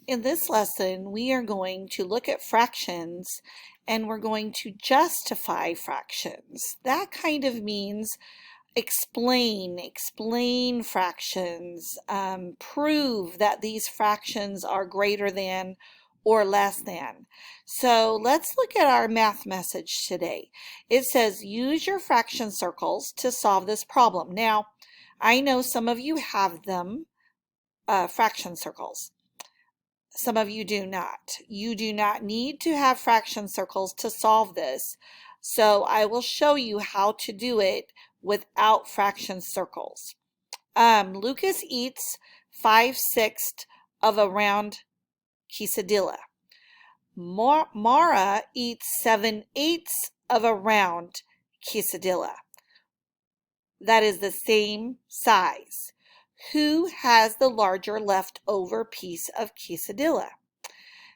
In this lesson, we are going to look at fractions and we're going to justify fractions. That kind of means explain fractions, prove that these fractions are greater than or less than. So let's look at our math message today. It says use your fraction circles to solve this problem. Now, I know some of you have them, fraction circles. Some of you do not. You do not need to have fraction circles to solve this. So I will show you how to do it without fraction circles. Lucas eats 5/6 of a round quesadilla. Mara eats 7/8 of a round quesadilla. That is the same size. Who has the larger leftover piece of quesadilla?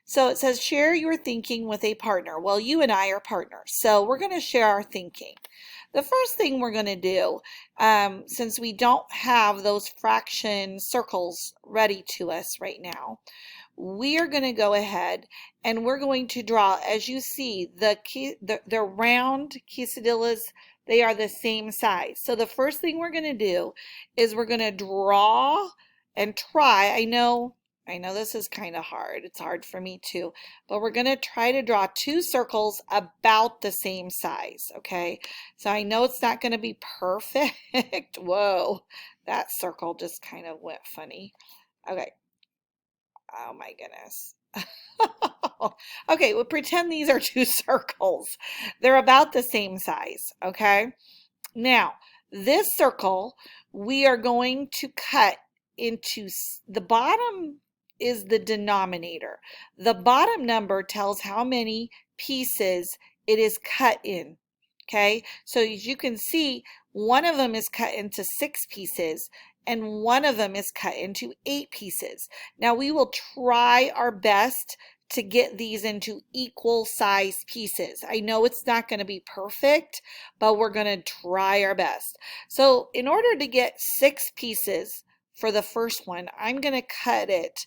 So it says share your thinking with a partner. Well, you and I are partners, so we're going to share our thinking. The first thing we're going to do, since we don't have those fraction circles ready to us right now, we are going to go ahead and we're going to draw, as you see, the round quesadillas, they are the same size. So the first thing we're going to do is we're going to draw and try. I know this is kind of hard. It's hard for me too. But we're going to try to draw two circles about the same size, okay? So I know it's not going to be perfect. Whoa, that circle just kind of went funny. Okay. Oh my goodness. Okay, well, pretend these are two circles. They're about the same size, okay? Now, this circle, we are going to cut into, the bottom is the denominator. The bottom number tells how many pieces it is cut in, okay? So as you can see, one of them is cut into 6 pieces and one of them is cut into 8 pieces. Now we will try our best to get these into equal size pieces. I know it's not going to be perfect, but we're going to try our best. So in order to get 6 pieces for the first one, I'm going to cut it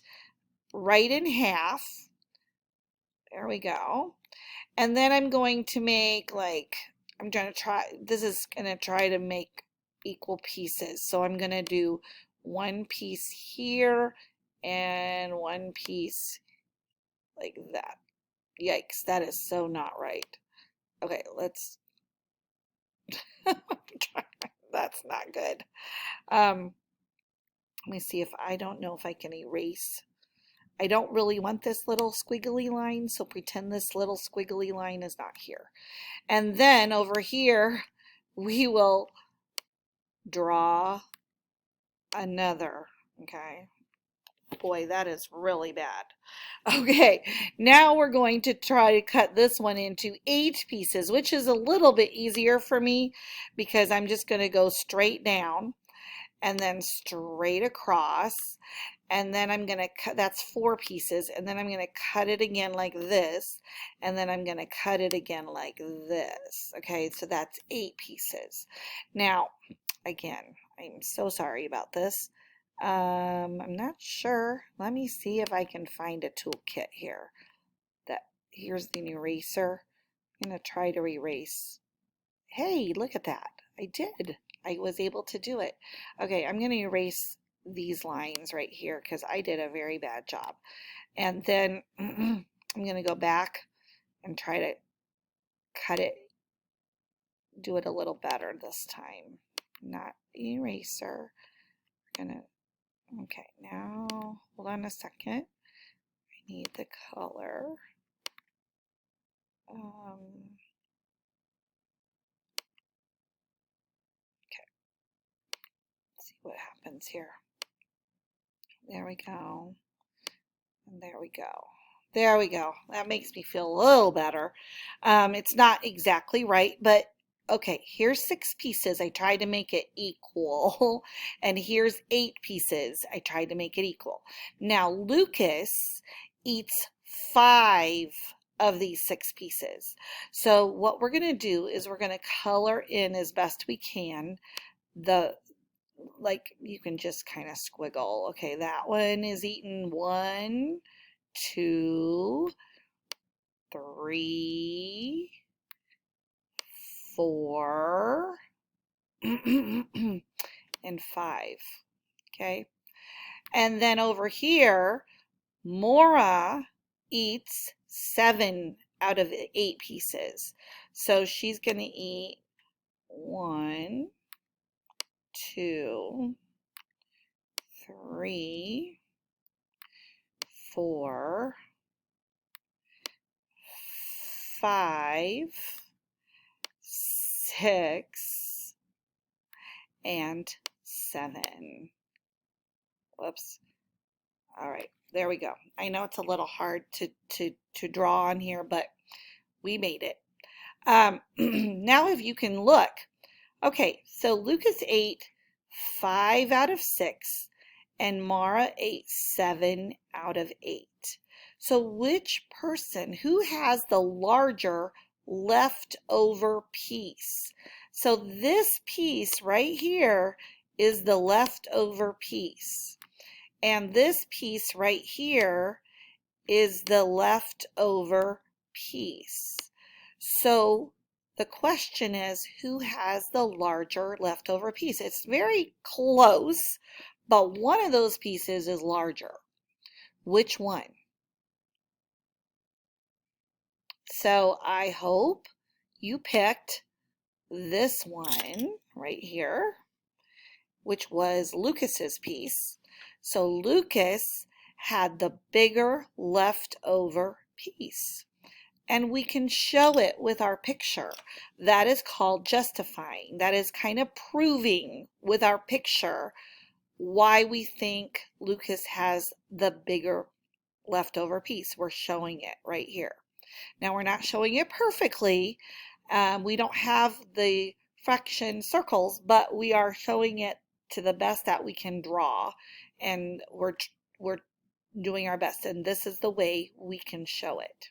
right in half. There we go. And then I'm going to make this is going to try to make equal pieces. So I'm going to do one piece here and one piece like that. Yikes, that is so not right. Okay, let's, that's not good. Let me see if, I don't know if I can erase. I don't really want this little squiggly line, so pretend this little squiggly line is not here. And then over here, we will draw another, okay? Boy, that is really bad. Okay, now we're going to try to cut this one into 8 pieces, which is a little bit easier for me because I'm just going to go straight down and then straight across, and then I'm going to cut, that's 4 pieces, and then I'm going to cut it again like this, and then I'm going to cut it again like this. Okay, so that's 8 pieces. Now, again, I'm so sorry about this. I'm not sure. Let me see if I can find a toolkit here. Here's the eraser. I'm going to try to erase. Hey, look at that. I did. I was able to do it. Okay, I'm going to erase these lines right here because I did a very bad job. And then I'm going to go back and try to cut it, do it a little better this time. Not eraser. We're going to, okay, now hold on a second. I need the color. Okay, let's see what happens here. There we go. And there we go. There we go. That makes me feel a little better. It's not exactly right, but okay, here's 6 pieces. I tried to make it equal. And here's 8 pieces. I tried to make it equal. Now, Lucas eats 5 of these 6 pieces. So what we're going to do is we're going to color in as best we can like you can just kind of squiggle. Okay, that one is eating 1, 2, 3, 4, and 5. Okay. And then over here, Mora eats 7 out of 8 pieces. So she's going to eat 1, 2, 3, 4, 5, 6, and 7. Whoops. All right, there we go. I know it's a little hard to draw on here, but we made it. Now if you can look. Okay, so Lucas ate 5 out of 6, and Mara ate 7 out of 8. So which person, who has the larger leftover piece? So this piece right here is the leftover piece. And this piece right here is the leftover piece. So the question is, who has the larger leftover piece? It's very close, but one of those pieces is larger. Which one? So I hope you picked this one right here, which was Lucas's piece. So Lucas had the bigger leftover piece. And we can show it with our picture. That is called justifying. That is kind of proving with our picture why we think Lucas has the bigger leftover piece. We're showing it right here. Now we're not showing it perfectly. We don't have the fraction circles, but we are showing it to the best that we can draw, and we're doing our best, and this is the way we can show it.